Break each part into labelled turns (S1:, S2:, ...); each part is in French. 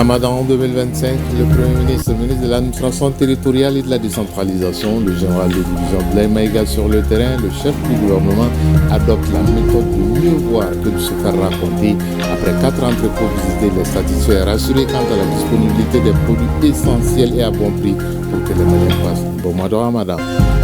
S1: Ramadan 2025, le Premier ministre, le ministre de l'administration territoriale et de la décentralisation, le général de division Abdoulaye Maïga sur le terrain, le chef du gouvernement adopte la méthode de mieux voir que de se faire raconter. Après 4 entrepôts visités, les satisfaits rassurés quant à la disponibilité des produits essentiels et à bon prix pour que les Maliens passent un bon mois de Ramadan.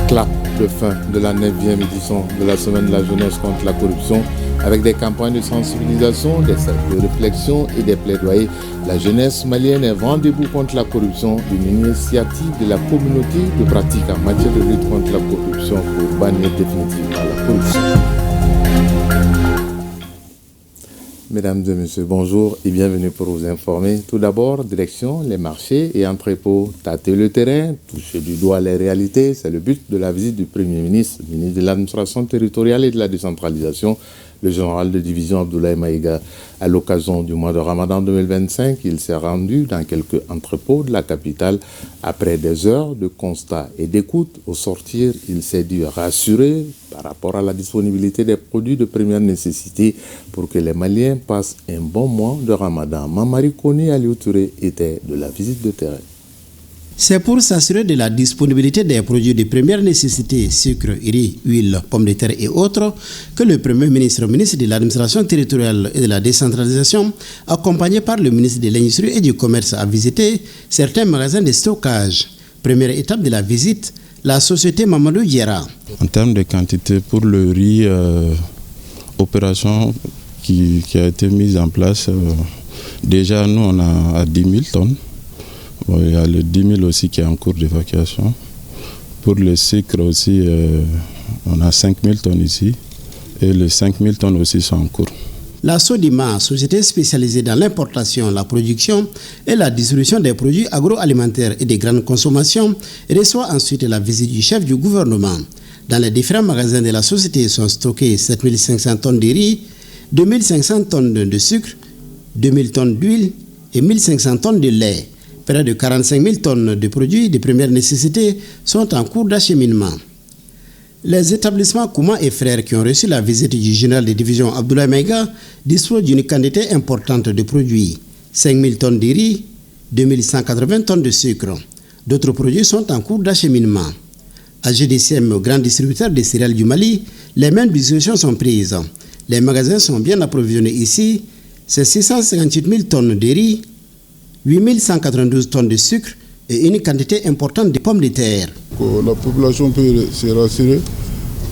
S1: Clap de fin de la 9e édition de la semaine de la jeunesse contre la corruption avec des campagnes de sensibilisation, des cercles de réflexion et des plaidoyers. La jeunesse malienne est vent debout contre la corruption, une initiative de la communauté de pratique en matière de lutte contre la corruption pour bannir définitivement la corruption. Mesdames et messieurs, bonjour et bienvenue pour vous informer. Tout d'abord, direction les marchés et entrepôts. Tâter le terrain, toucher du doigt les réalités, c'est le but de la visite du Premier ministre, ministre de l'administration territoriale et de la décentralisation, le général de division Abdoulaye Maïga. À l'occasion du mois de Ramadan 2025, il s'est rendu dans quelques entrepôts de la capitale. Après des heures de constat et d'écoute, au sortir, il s'est dit rassuré par rapport à la disponibilité des produits de première nécessité pour que les Maliens passent un bon mois de Ramadan. Mamari Koni Aliou Touré était de la visite de terrain.
S2: C'est pour s'assurer de la disponibilité des produits de première nécessité, sucre, riz, huile, pommes de terre et autres, que le Premier ministre, ministre de l'administration territoriale et de la décentralisation, accompagné par le ministre de l'Industrie et du Commerce, a visité certains magasins de stockage. Première étape de la visite, la société Mamadou Diera.
S3: En termes de quantité pour le riz, opération qui a été mise en place, déjà nous on a à 10 000 tonnes. Bon, il y a le 10 000 aussi qui est en cours d'évacuation. Pour le sucre aussi, on a 5 000 tonnes ici et les 5 000 tonnes aussi sont en cours.
S2: La Sodima, société spécialisée dans l'importation, la production et la distribution des produits agroalimentaires et de grande consommation, reçoit ensuite la visite du chef du gouvernement. Dans les différents magasins de la société sont stockés 7 500 tonnes de riz, 2 500 tonnes de sucre, 2 000 tonnes d'huile et 1 500 tonnes de lait. Près de 45 000 tonnes de produits de première nécessité sont en cours d'acheminement. Les établissements Kouma et Frères qui ont reçu la visite du général de division Abdoulaye Maïga disposent d'une quantité importante de produits. 5 000 tonnes de riz, 2 180 tonnes de sucre. D'autres produits sont en cours d'acheminement. À GDCM, grand distributeur de céréales du Mali, les mêmes dispositions sont prises. Les magasins sont bien approvisionnés ici. C'est 658 000 tonnes de riz, 8 192 tonnes de sucre et une quantité importante de pommes de terre.
S4: La population peut se rassurer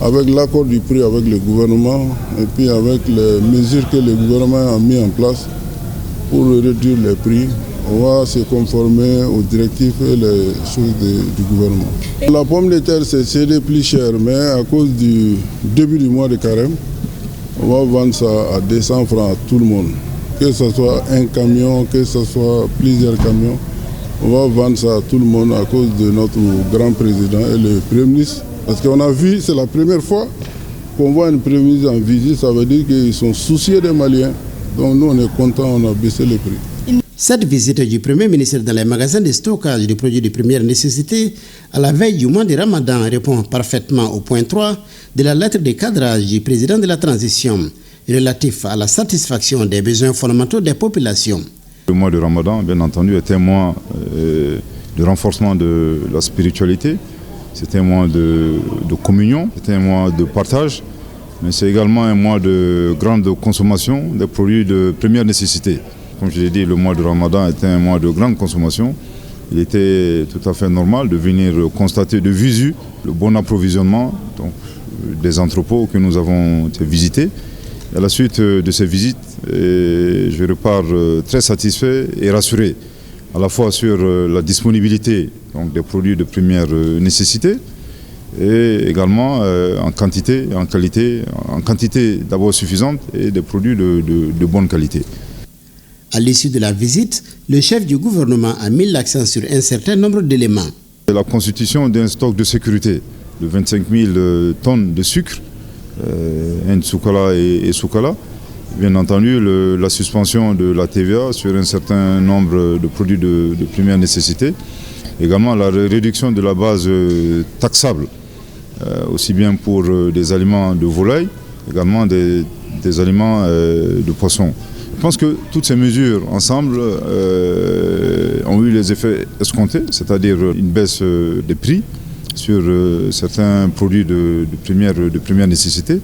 S4: avec l'accord du prix avec le gouvernement et puis avec les mesures que le gouvernement a mis en place pour réduire les prix. On va se conformer aux directives et les choses du gouvernement. La pomme de terre, c'est plus cher, mais à cause du début du mois de carême, on va vendre ça à 200 francs à tout le monde. Que ce soit un camion, que ce soit plusieurs camions, on va vendre ça à tout le monde à cause de notre grand président et le Premier ministre. Parce qu'on a vu, c'est la première fois qu'on voit un Premier ministre en visite, ça veut dire qu'ils sont soucieux des Maliens. Donc nous, on est contents, on a baissé les prix.
S2: Cette visite du Premier ministre dans les magasins de stockage de produits de première nécessité à la veille du mois de Ramadan répond parfaitement au point 3 de la lettre de cadrage du président de la transition relatif à la satisfaction des besoins fondamentaux des populations.
S5: Le mois de Ramadan, bien entendu, est un mois de renforcement de la spiritualité, c'est un mois de communion, c'est un mois de partage, mais c'est également un mois de grande consommation des produits de première nécessité. Comme je l'ai dit, le mois de Ramadan était un mois de grande consommation. Il était tout à fait normal de venir constater de visu le bon approvisionnement donc, des entrepôts que nous avons visités. À la suite de ces visites, je repars très satisfait et rassuré, à la fois sur la disponibilité donc, des produits de première nécessité et également en quantité, en qualité, en quantité d'abord suffisante et des produits de bonne qualité.
S2: À l'issue de la visite, le chef du gouvernement a mis l'accent sur un certain nombre d'éléments.
S5: La constitution d'un stock de sécurité de 25 000 tonnes de sucre, Nsoukala et Soukala. Bien entendu, la suspension de la TVA sur un certain nombre de produits de première nécessité. Également la réduction de la base taxable, aussi bien pour des aliments de volaille, également des aliments de poisson. pense que toutes ces mesures ensemble ont eu les effets escomptés, c'est-à-dire une baisse des prix sur certains produits de première nécessité.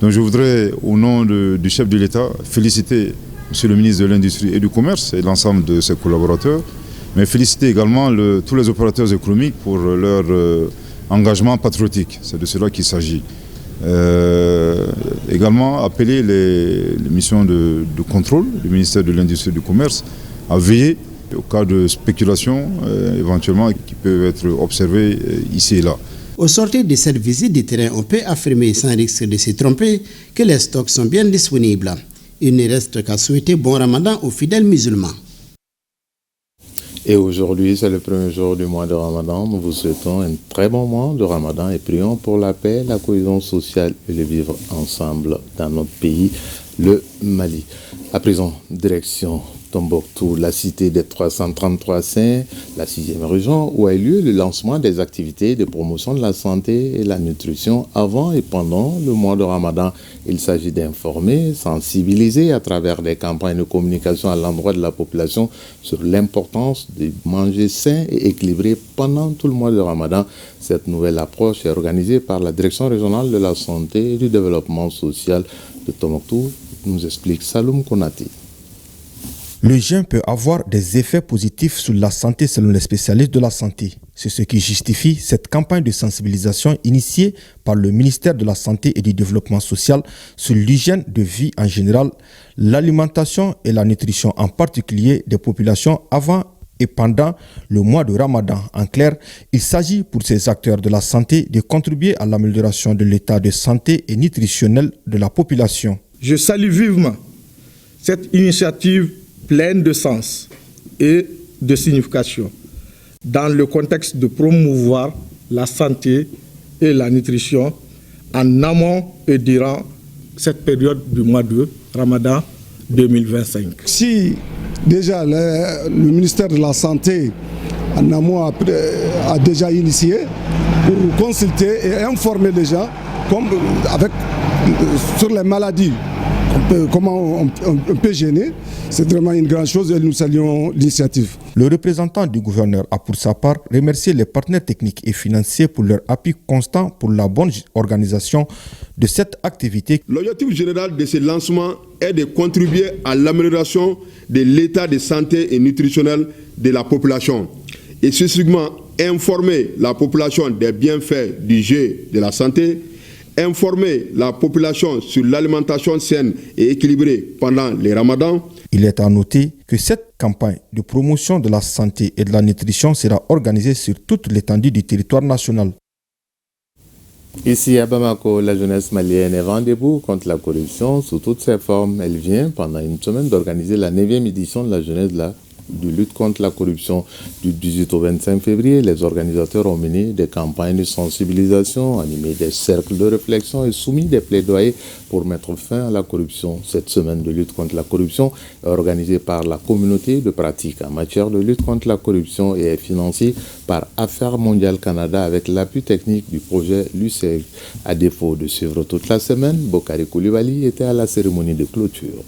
S5: Donc je voudrais, au nom du chef de l'État, féliciter M. le ministre de l'Industrie et du Commerce et l'ensemble de ses collaborateurs, mais féliciter également tous les opérateurs économiques pour leur engagement patriotique. C'est de cela qu'il s'agit. Également appeler les missions de contrôle du ministère de l'Industrie et du Commerce à veiller au cas de spéculation éventuellement qui peuvent être observées ici et là.
S2: Au sortir de cette visite du terrain, on peut affirmer sans risque de se tromper que les stocks sont bien disponibles. Il ne reste qu'à souhaiter bon ramadan aux fidèles musulmans.
S1: Et aujourd'hui, c'est le premier jour du mois de Ramadan. Nous vous souhaitons un très bon mois de Ramadan et prions pour la paix, la cohésion sociale et le vivre ensemble dans notre pays, le Mali. À présent, direction Tombouctou, la cité des 333 saints, la 6e région, où a eu lieu le lancement des activités de promotion de la santé et la nutrition avant et pendant le mois de Ramadan. Il s'agit d'informer, sensibiliser à travers des campagnes de communication à l'endroit de la population sur l'importance de manger sain et équilibré pendant tout le mois de Ramadan. Cette nouvelle approche est organisée par la Direction régionale de la santé et du développement social de Tombouctou, nous explique Saloum Konati.
S6: Le jeûne peut avoir des effets positifs sur la santé selon les spécialistes de la santé. C'est ce qui justifie cette campagne de sensibilisation initiée par le ministère de la Santé et du Développement social sur l'hygiène de vie en général, l'alimentation et la nutrition en particulier des populations avant et pendant le mois de Ramadan. En clair, il s'agit pour ces acteurs de la santé de contribuer à l'amélioration de l'état de santé et nutritionnel de la population.
S7: Je salue vivement cette initiative pleine de sens et de signification dans le contexte de promouvoir la santé et la nutrition en amont et durant cette période du mois de Ramadan 2025.
S8: Si déjà le ministère de la Santé en amont a déjà initié pour consulter et informer les gens sur les maladies, comment on peut gêner, c'est vraiment une grande chose et nous saluons l'initiative.
S6: Le représentant du gouverneur a pour sa part remercié les partenaires techniques et financiers pour leur appui constant pour la bonne organisation de cette activité.
S9: L'objectif général de ce lancement est de contribuer à l'amélioration de l'état de santé et nutritionnel de la population et spécifiquement informer la population des bienfaits du jeûne de la santé, informer la population sur l'alimentation saine et équilibrée pendant les ramadans.
S6: Il est à noter que cette campagne de promotion de la santé et de la nutrition sera organisée sur toute l'étendue du territoire national.
S1: Ici à Bamako, la jeunesse malienne est rendez-vous contre la corruption sous toutes ses formes. Elle vient pendant une semaine d'organiser la 9e édition de la jeunesse de lutte contre la corruption. Du 18 au 25 février, les organisateurs ont mené des campagnes de sensibilisation, animé des cercles de réflexion et soumis des plaidoyers pour mettre fin à la corruption. Cette semaine de lutte contre la corruption est organisée par la communauté de pratique en matière de lutte contre la corruption et est financée par Affaires mondiales Canada avec l'appui technique du projet LUCEG. À défaut de suivre toute la semaine, Bokari Koulibaly était à la cérémonie de clôture.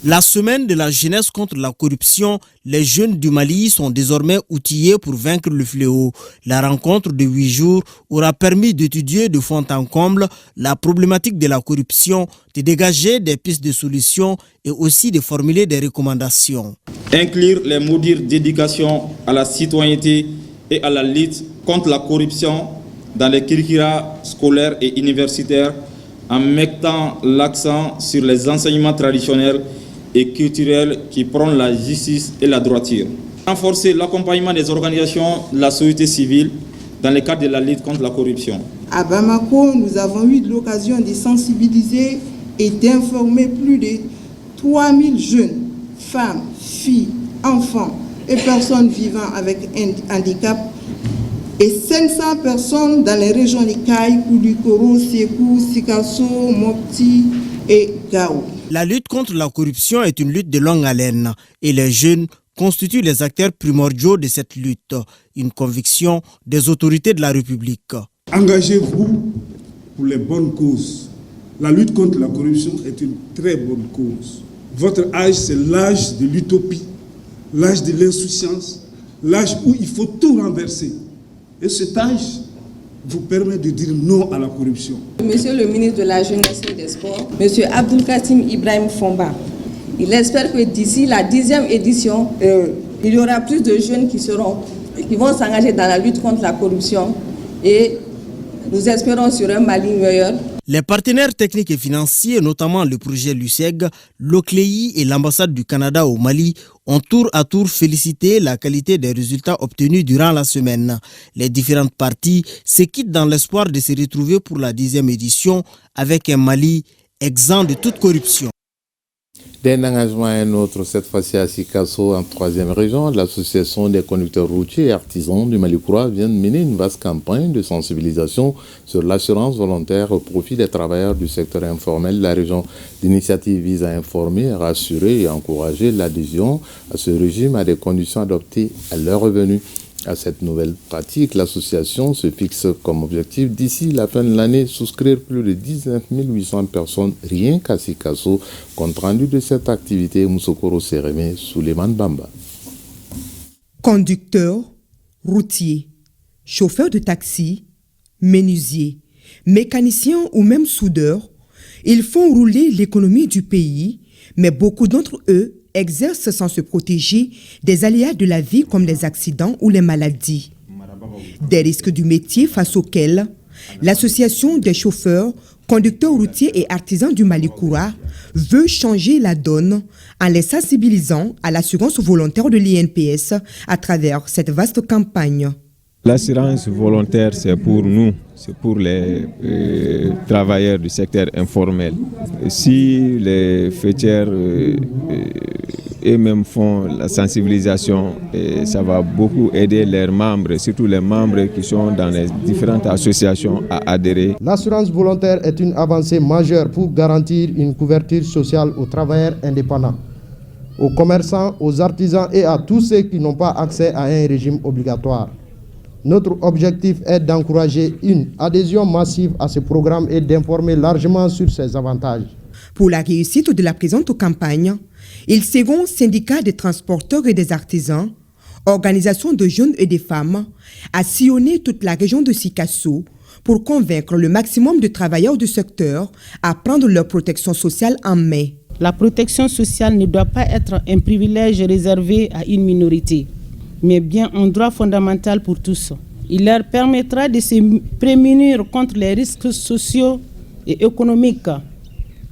S10: La semaine de la jeunesse contre la corruption, les jeunes du Mali sont désormais outillés pour vaincre le fléau. La rencontre de 8 jours aura permis d'étudier de fond en comble la problématique de la corruption, de dégager des pistes de solutions et aussi de formuler des recommandations.
S11: Inclure les modules d'éducation à la citoyenneté et à la lutte contre la corruption dans les curricula scolaires et universitaires en mettant l'accent sur les enseignements traditionnels et culturels qui prônent la justice et la droiture. Renforcer l'accompagnement des organisations de la société civile dans le cadre de la lutte contre la corruption.
S12: À Bamako, nous avons eu l'occasion de sensibiliser et d'informer plus de 3000 jeunes, femmes, filles, enfants et personnes vivant avec un handicap et 500 personnes dans les régions de Kaï, Koulikoro, Sékou, Sikasso, Mopti et Gao.
S10: La lutte contre la corruption est une lutte de longue haleine et les jeunes constituent les acteurs primordiaux de cette lutte, une conviction des autorités de la République.
S13: Engagez-vous pour les bonnes causes. La lutte contre la corruption est une très bonne cause. Votre âge, c'est l'âge de l'utopie, l'âge de l'insouciance, l'âge où il faut tout renverser. Et cet âge vous permet de dire non à la corruption.
S14: Monsieur le ministre de la Jeunesse et des Sports, Monsieur Abdoulkatim Ibrahim Fomba, il espère que d'ici la 10e édition, il y aura plus de jeunes qui vont s'engager dans la lutte contre la corruption et nous espérons sur un Mali meilleur.
S10: Les partenaires techniques et financiers, notamment le projet LUCEG, l'OCLEI et l'ambassade du Canada au Mali, ont tour à tour félicité la qualité des résultats obtenus durant la semaine. Les différentes parties se quittent dans l'espoir de se retrouver pour la 10e édition avec un Mali exempt de toute corruption.
S1: D'un engagement à un autre, cette fois-ci à Sikasso, en 3e région, l'association des conducteurs routiers et artisans du Mali-Koura vient de mener une vaste campagne de sensibilisation sur l'assurance volontaire au profit des travailleurs du secteur informel de la région. L'initiative vise à informer, rassurer et encourager l'adhésion à ce régime à des conditions adoptées à leur revenu. À cette nouvelle pratique, l'association se fixe comme objectif d'ici la fin de l'année souscrire plus de 19 800 personnes rien qu'à Sikasso. Compte rendu de cette activité, Moussokoro Sérémé, Souleymane Bamba.
S15: Conducteurs, routiers, chauffeurs de taxi, menuisiers, mécaniciens ou même soudeurs, ils font rouler l'économie du pays, mais beaucoup d'entre eux exercent sans se protéger des aléas de la vie comme les accidents ou les maladies. Des risques du métier face auxquels l'association des chauffeurs, conducteurs routiers et artisans du Mali-Koura veut changer la donne en les sensibilisant à l'assurance volontaire de l'INPS à travers cette vaste campagne.
S16: L'assurance volontaire, c'est pour nous, c'est pour les travailleurs du secteur informel. Si les fêtières eux-mêmes font la sensibilisation, ça va beaucoup aider leurs membres, surtout les membres qui sont dans les différentes associations à adhérer.
S17: L'assurance volontaire est une avancée majeure pour garantir une couverture sociale aux travailleurs indépendants, aux commerçants, aux artisans et à tous ceux qui n'ont pas accès à un régime obligatoire. Notre objectif est d'encourager une adhésion massive à ce programme et d'informer largement sur ses avantages.
S15: Pour la réussite de la présente campagne, ils seront syndicats des transporteurs et des artisans, organisations de jeunes et de femmes, à sillonner toute la région de Sikasso pour convaincre le maximum de travailleurs du secteur à prendre leur protection sociale en main.
S18: La protection sociale ne doit pas être un privilège réservé à une minorité, mais bien un droit fondamental pour tous. Il leur permettra de se prémunir contre les risques sociaux et économiques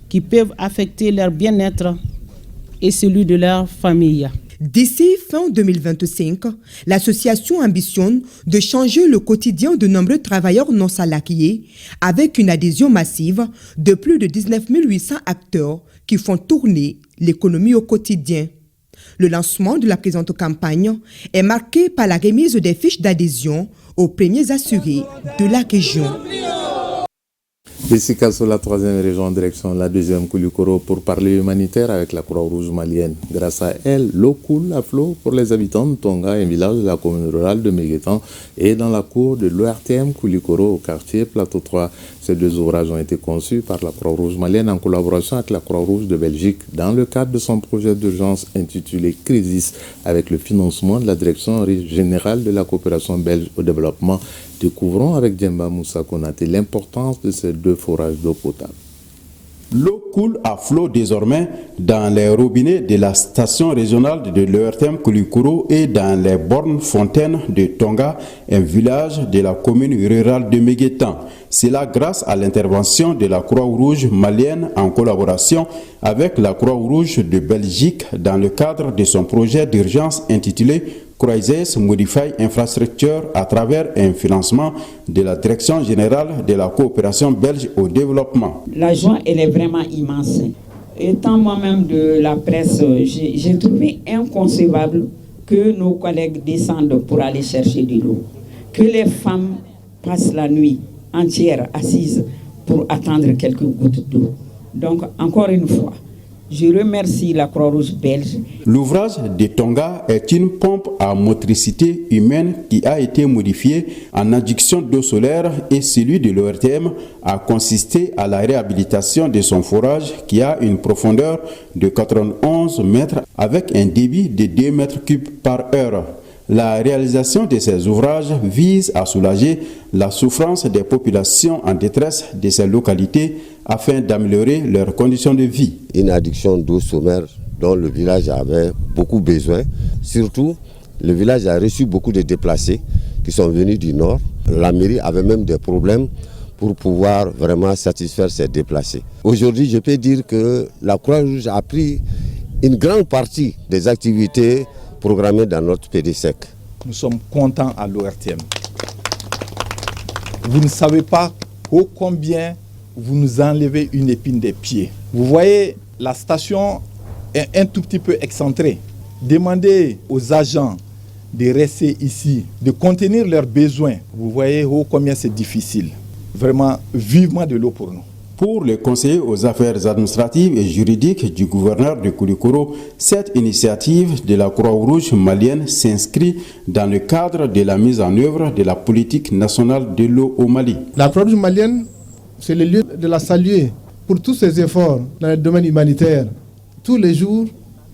S18: qui peuvent affecter leur bien-être et celui de leur famille.
S15: D'ici fin 2025, l'association ambitionne de changer le quotidien de nombreux travailleurs non salariés avec une adhésion massive de plus de 19 800 acteurs qui font tourner l'économie au quotidien. Le lancement de la présente campagne est marqué par la remise des fiches d'adhésion aux premiers assurés de la région.
S1: De Sikasso, la 3e région en direction la 2e Koulikoro pour parler humanitaire avec la Croix-Rouge malienne. Grâce à elle, l'eau coule à flot pour les habitants de Tonga, un village de la commune rurale de Méguétan, et dans la cour de l'ORTM Koulikoro au quartier Plateau 3. Ces deux ouvrages ont été conçus par la Croix-Rouge malienne en collaboration avec la Croix-Rouge de Belgique dans le cadre de son projet d'urgence intitulé Crisis avec le financement de la Direction générale de la coopération belge au développement. Découvrons avec Djemba Moussa Konaté l'importance de ces deux forages d'eau potable.
S19: L'eau coule à flot désormais dans les robinets de la station régionale de l'ORTM Koulikoro et dans les bornes fontaines de Tonga, un village de la commune rurale de Méguétan. C'est là grâce à l'intervention de la Croix-Rouge malienne en collaboration avec la Croix-Rouge de Belgique dans le cadre de son projet d'urgence intitulé Crisis Modify Infrastructure à travers un financement de la Direction générale de la coopération belge au développement.
S20: La joie, elle est vraiment immense. Étant moi-même de la presse, j'ai trouvé inconcevable que nos collègues descendent pour aller chercher de l'eau, que les femmes passent la nuit entière assises pour attendre quelques gouttes d'eau. Donc, encore une fois, Je remercie la Croix-Rouge belge.
S19: L'ouvrage de Tonga est une pompe à motricité humaine qui a été modifiée en adduction d'eau solaire et celui de l'ORTM a consisté à la réhabilitation de son forage qui a une profondeur de 91 mètres avec un débit de 2 mètres cubes par heure. La réalisation de ces ouvrages vise à soulager la souffrance des populations en détresse de ces localités afin d'améliorer leurs conditions de vie.
S21: Une adduction d'eau sommaire dont le village avait beaucoup besoin. Surtout, le village a reçu beaucoup de déplacés qui sont venus du nord. La mairie avait même des problèmes pour pouvoir vraiment satisfaire ces déplacés. Aujourd'hui, je peux dire que la Croix-Rouge a pris une grande partie des activités programmées dans notre PDSEC.
S22: Nous sommes contents à l'ORTM. Vous ne savez pas combien vous nous enlevez une épine des pieds. Vous voyez, la station est un tout petit peu excentrée. Demandez aux agents de rester ici, de contenir leurs besoins. Vous voyez combien c'est difficile. Vraiment, vivement de l'eau pour nous.
S19: Pour le conseiller aux affaires administratives et juridiques du gouverneur de Koulikoro, cette initiative de la Croix-Rouge malienne s'inscrit dans le cadre de la mise en œuvre de la politique nationale de l'eau au Mali.
S17: La Croix-Rouge malienne, c'est le lieu de la saluer pour tous ses efforts dans le domaine humanitaire. Tous les jours,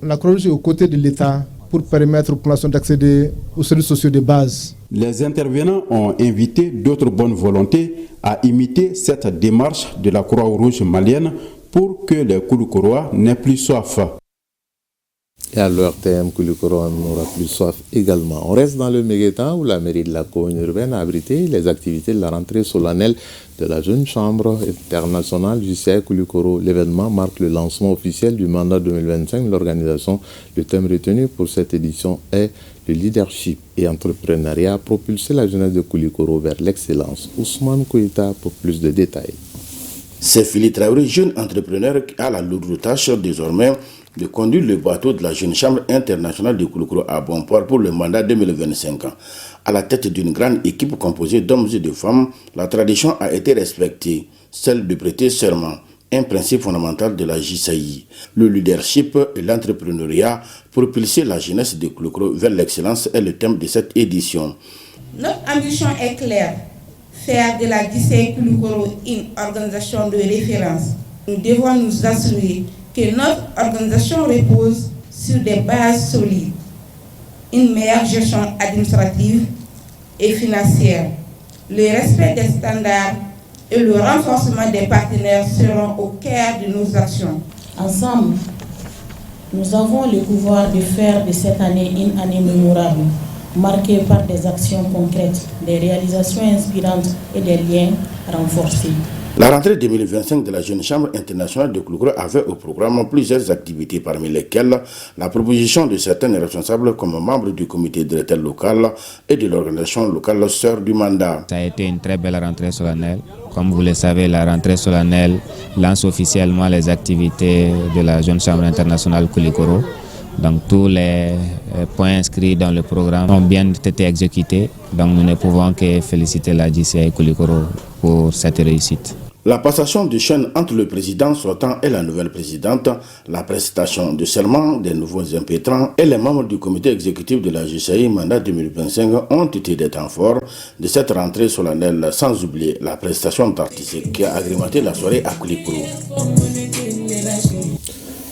S17: la Croix-Rouge est aux côtés de l'État pour permettre aux populations d'accéder aux services sociaux de base.
S19: Les intervenants ont invité d'autres bonnes volontés à imiter cette démarche de la Croix-Rouge malienne pour que les Koulikorois n'aient plus soif.
S1: Et à l'ORTM, Koulikoro n'aura plus soif également. On reste dans le Méguétan où la mairie de la commune urbaine a abrité les activités de la rentrée solennelle de la jeune chambre internationale JCI Koulikoro. L'événement marque le lancement officiel du mandat 2025 de l'organisation. Le thème retenu pour cette édition est le leadership et entrepreneuriat, propulser la jeunesse de Koulikoro vers l'excellence. Ousmane Koïta pour plus de détails.
S23: C'est Philippe Traoré, jeune entrepreneur, qui a la lourde tâche désormais de conduire le bateau de la jeune chambre internationale de Koulikoro à bon port pour le mandat 2025. À la tête d'une grande équipe composée d'hommes et de femmes, la tradition a été respectée, celle de prêter serment, un principe fondamental de la JCI. Le leadership et l'entrepreneuriat, propulser la jeunesse de Koulikoro vers l'excellence est le thème de cette édition.
S24: Notre ambition est claire, faire de la JCI Koulikoro une organisation de référence. Nous devons nous assurer que notre organisation repose sur des bases solides, une meilleure gestion administrative et financière, le respect des standards et le renforcement des partenaires seront au cœur de nos actions.
S18: Ensemble, nous avons le pouvoir de faire de cette année une année mémorable, marquée par des actions concrètes, des réalisations inspirantes et des liens renforcés.
S23: La rentrée 2025 de la Jeune Chambre internationale de Koulikoro avait au programme plusieurs activités, parmi lesquelles la proposition de certains responsables comme membres du comité directeur local et de l'organisation locale Sœurs du Mandat.
S25: Ça a été une très belle rentrée solennelle. Comme vous le savez, la rentrée solennelle lance officiellement les activités de la Jeune Chambre internationale Koulikoro. Donc tous les points inscrits dans le programme ont bien été exécutés. Donc nous ne pouvons que féliciter la JCI Koulikoro pour cette réussite.
S23: La passation de chaîne entre le président sortant et la nouvelle présidente, la prestation de serment des nouveaux impétrants et les membres du comité exécutif de la JCI mandat 2025 ont été des temps forts de cette rentrée solennelle, sans oublier la prestation d'artistes qui a agrémenté la soirée à Koulikoro.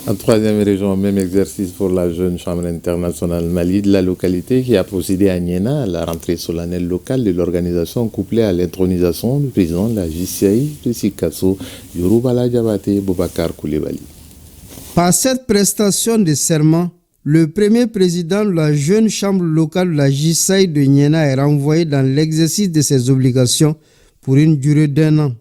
S1: En troisième région, même exercice pour la jeune chambre internationale Mali de la localité qui a procédé à Niena à la rentrée solennelle locale de l'organisation couplée à l'intronisation du président de la JCI de Sikasso, Yorubala Diabaté Boubacar Koulibaly.
S26: Par cette prestation de serment, le premier président de la jeune chambre locale de la JCI de Niena est renvoyé dans l'exercice de ses obligations pour une durée d'1 an.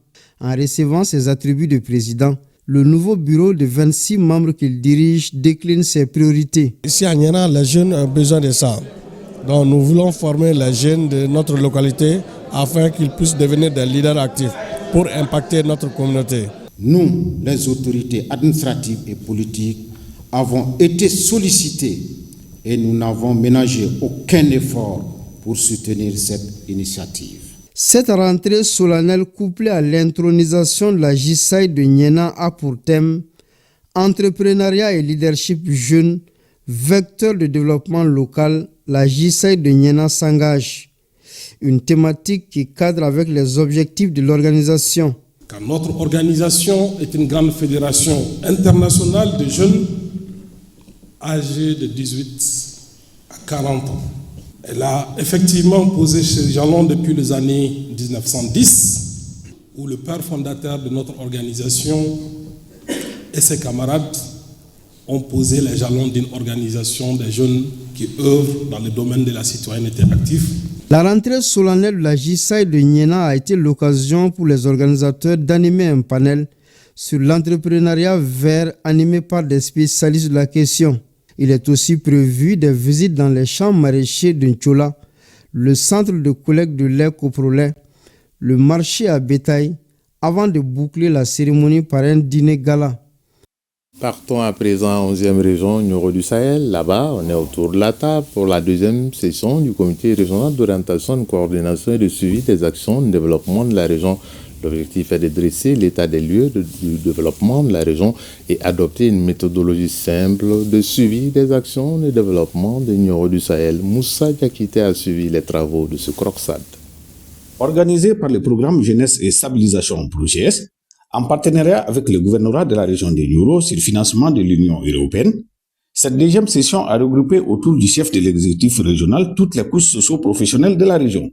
S26: En recevant ses attributs de président, le nouveau bureau de 26 membres qu'il dirige décline ses priorités.
S27: Ici à Niena, les jeunes ont besoin de ça. Donc nous voulons former les jeunes de notre localité afin qu'ils puissent devenir des leaders actifs pour impacter notre communauté.
S28: Nous, les autorités administratives et politiques, avons été sollicités et nous n'avons ménagé aucun effort pour soutenir cette initiative.
S26: Cette rentrée solennelle couplée à l'intronisation de la JCI de Niena a pour thème « Entrepreneuriat et leadership jeune, vecteur de développement local, la JSAI de Niena s'engage. Une thématique qui cadre avec les objectifs de l'organisation.
S27: Car notre organisation est une grande fédération internationale de jeunes âgés de 18 à 40 ans. Elle a effectivement posé ses jalons depuis les années 1910, où le père fondateur de notre organisation et ses camarades ont posé les jalons d'une organisation des jeunes qui œuvrent dans le domaine de la citoyenneté active.
S26: La rentrée solennelle de la JSAI de Niena a été l'occasion pour les organisateurs d'animer un panel sur l'entrepreneuriat vert animé par des spécialistes de la question. Il est aussi prévu des visites dans les champs maraîchers de Nchola, le centre de collecte de lait Coprolet, le marché à bétail, avant de boucler la cérémonie par un dîner gala.
S1: Partons à présent en 11e région Nioro du Sahel. Là-bas, on est autour de la table pour la deuxième session du comité régional d'orientation, de coordination et de suivi des actions de développement de la région. L'objectif est de dresser l'état des lieux du développement de la région et adopter une méthodologie simple de suivi des actions de développement de Nioro du Sahel. Moussa Diakite a suivi les travaux de ce CROCSAD.
S2: Organisé par le programme Jeunesse et Stabilisation PROGS, en partenariat avec le gouvernorat de la région de Nioro sur le financement de l'Union européenne, cette deuxième session a regroupé autour du chef de l'exécutif régional toutes les couches socio-professionnelles de la région.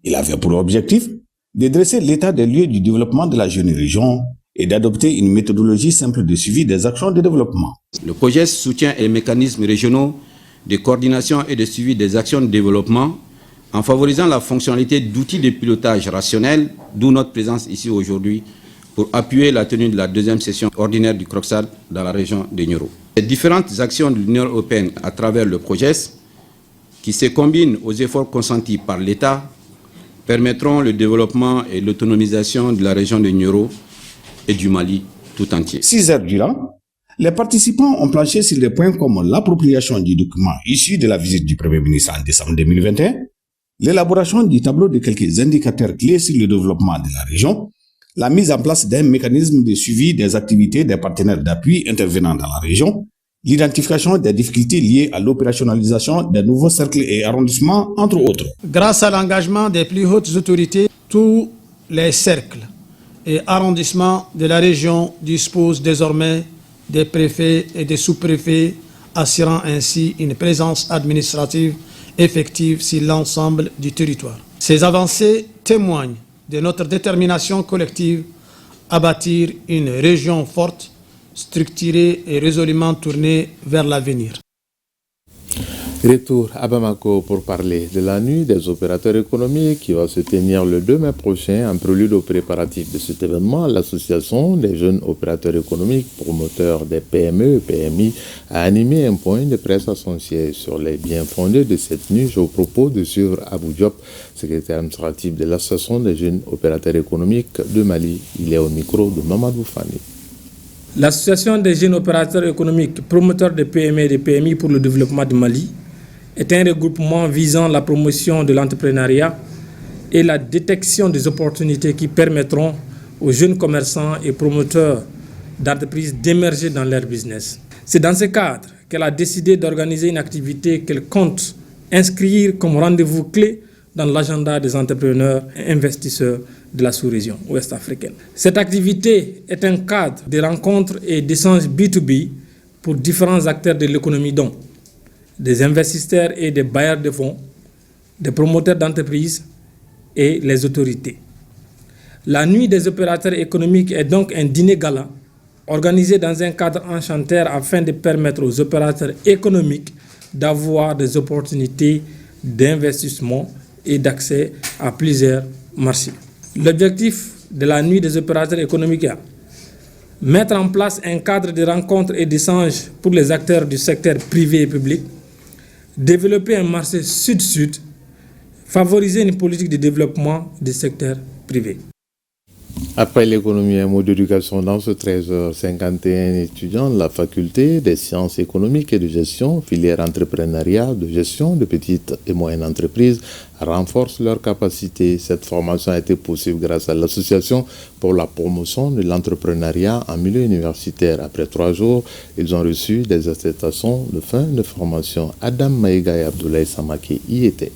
S2: Il avait pour objectif de dresser l'état des lieux du développement de la jeune région et d'adopter une méthodologie simple de suivi des actions de développement.
S3: Le projet soutient les mécanismes régionaux de coordination et de suivi des actions de développement en favorisant la fonctionnalité d'outils de pilotage rationnel, d'où notre présence ici aujourd'hui, pour appuyer la tenue de la deuxième session ordinaire du CROCSAD dans la région de Nioro. Les différentes actions de l'Union européenne à travers le projet, qui se combinent aux efforts consentis par l'État, permettront le développement et l'autonomisation de la région de Nioro et du Mali tout entier.
S2: 6 heures durant, les participants ont planché sur des points comme l'appropriation du document issu de la visite du Premier ministre en décembre 2021, l'élaboration du tableau de quelques indicateurs clés sur le développement de la région, la mise en place d'un mécanisme de suivi des activités des partenaires d'appui intervenant dans la région, l'identification des difficultés liées à l'opérationnalisation des nouveaux cercles et arrondissements, entre autres.
S4: Grâce à l'engagement des plus hautes autorités, tous les cercles et arrondissements de la région disposent désormais des préfets et des sous-préfets, assurant ainsi une présence administrative effective sur l'ensemble du territoire. Ces avancées témoignent de notre détermination collective à bâtir une région forte, structurée et résolument tournée vers l'avenir.
S1: Retour à Bamako pour parler de la nuit des opérateurs économiques qui va se tenir le 2 mai prochain. En prélude aux préparatifs de cet événement, l'association des jeunes opérateurs économiques promoteurs des PME et PMI a animé un point de presse à son siège sur les biens fondés de cette nuit. Je vous propose de suivre Abou Diop, secrétaire administratif de l'association des jeunes opérateurs économiques de Mali. Il est au micro de Mamadou Fani.
S5: L'association des jeunes opérateurs économiques promoteurs de PME et de PMI pour le développement du Mali est un regroupement visant la promotion de l'entrepreneuriat et la détection des opportunités qui permettront aux jeunes commerçants et promoteurs d'entreprises d'émerger dans leur business. C'est dans ce cadre qu'elle a décidé d'organiser une activité qu'elle compte inscrire comme rendez-vous clé dans l'agenda des entrepreneurs et investisseurs de la sous-région ouest-africaine. Cette activité est un cadre de rencontres et d'échanges B2B pour différents acteurs de l'économie, dont des investisseurs et des bailleurs de fonds, des promoteurs d'entreprises et les autorités. La nuit des opérateurs économiques est donc un dîner gala organisé dans un cadre enchanteur afin de permettre aux opérateurs économiques d'avoir des opportunités d'investissement et d'accès à plusieurs marchés. L'objectif de la nuit des opérateurs économiques est mettre en place un cadre de rencontres et d'échanges pour les acteurs du secteur privé et public, développer un marché sud-sud, favoriser une politique de développement du secteur privé.
S1: Après l'économie, un mot d'éducation dans ce 13h51 étudiants de la faculté des sciences économiques et de gestion, filière entrepreneuriat, de gestion de petites et moyennes entreprises, renforcent leurs capacités. Cette formation a été possible grâce à l'association pour la promotion de l'entrepreneuriat en milieu universitaire. Après 3 jours, ils ont reçu des attestations de fin de formation. Adam Maïga et Abdoulaye Samaki y étaient.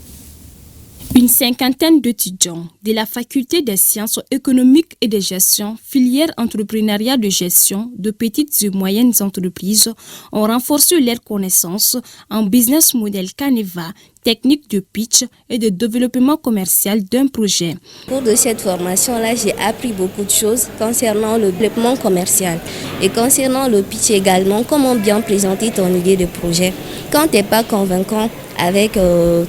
S6: Une cinquantaine d'étudiants de la faculté des sciences économiques et de gestion, filière entrepreneuriat de gestion de petites et moyennes entreprises, ont renforcé leurs connaissances en business model Caneva, technique de pitch et de développement commercial d'un projet.
S7: Au cours de cette formation-là, j'ai appris beaucoup de choses concernant le développement commercial et concernant le pitch également, comment bien présenter ton idée de projet. Quand tu n'es pas convaincant avec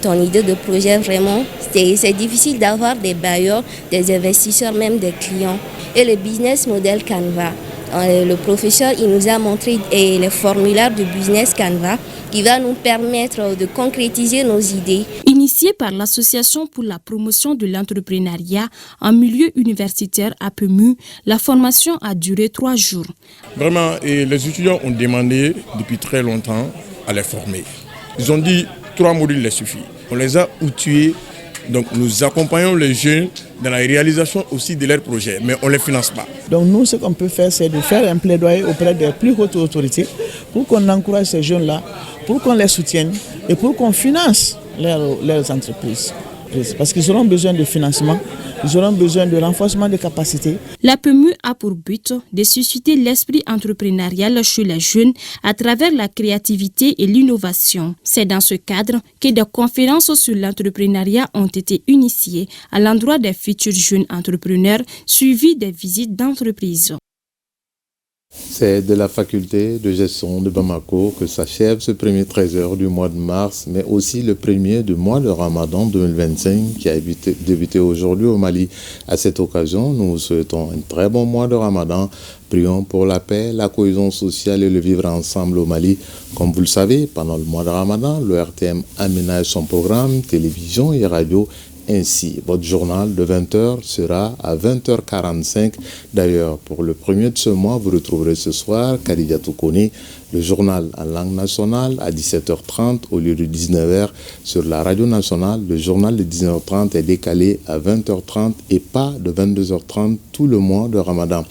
S7: ton idée de projet, vraiment, c'est difficile d'avoir des bailleurs, des investisseurs, même des clients. Et le business model Canva, le professeur il nous a montré les formulaires de business Canva qui va nous permettre de concrétiser nos idées.
S6: Initiée par l'Association pour la promotion de l'entrepreneuriat en milieu universitaire APEMU, la formation a duré 3 jours.
S8: Vraiment, et les étudiants ont demandé depuis très longtemps à les former. Ils ont dit 3 modules les suffit. On les a outillés. Donc nous accompagnons les jeunes dans la réalisation aussi de leurs projets, mais on ne les finance pas.
S9: Donc nous, ce qu'on peut faire, c'est de faire un plaidoyer auprès des plus hautes autorités pour qu'on encourage ces jeunes-là, pour qu'on les soutienne et pour qu'on finance leurs entreprises. Parce qu'ils auront besoin de financement, ils auront besoin de renforcement des capacités.
S6: L'APEMU a pour but de susciter l'esprit entrepreneurial chez les jeunes à travers la créativité et l'innovation. C'est dans ce cadre que des conférences sur l'entrepreneuriat ont été initiées à l'endroit des futurs jeunes entrepreneurs, suivies des visites d'entreprises.
S1: C'est de la faculté de gestion de Bamako que s'achève ce premier 13h du mois de mars, mais aussi le premier du mois de Ramadan 2025 qui a débuté aujourd'hui au Mali. À cette occasion, nous vous souhaitons un très bon mois de Ramadan. Prions pour la paix, la cohésion sociale et le vivre ensemble au Mali. Comme vous le savez, pendant le mois de Ramadan, le RTM aménage son programme, télévision et radio. Ainsi, votre journal de 20h sera à 20h45. D'ailleurs, pour le premier de ce mois, vous retrouverez ce soir Khadija Toukoni, le journal en langue nationale à 17h30 au lieu de 19h sur la radio nationale. Le journal de 19h30 est décalé à 20h30 et pas de 22h30 tout le mois de Ramadan.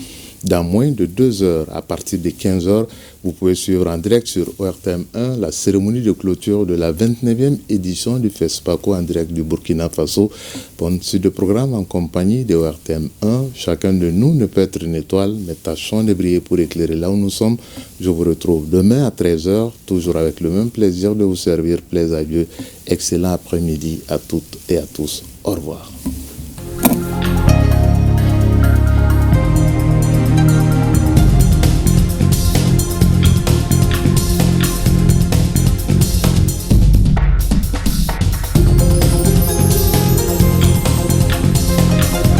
S1: Dans moins de 2 heures, à partir de 15h, vous pouvez suivre en direct sur ORTM1 la cérémonie de clôture de la 29e édition du FESPACO en direct du Burkina Faso. Bonne suite de programme en compagnie de ORTM1. Chacun de nous ne peut être une étoile, mais tâchons de briller pour éclairer là où nous sommes. Je vous retrouve demain à 13h, toujours avec le même plaisir de vous servir. Plaise à Dieu. Excellent après-midi à toutes et à tous. Au revoir.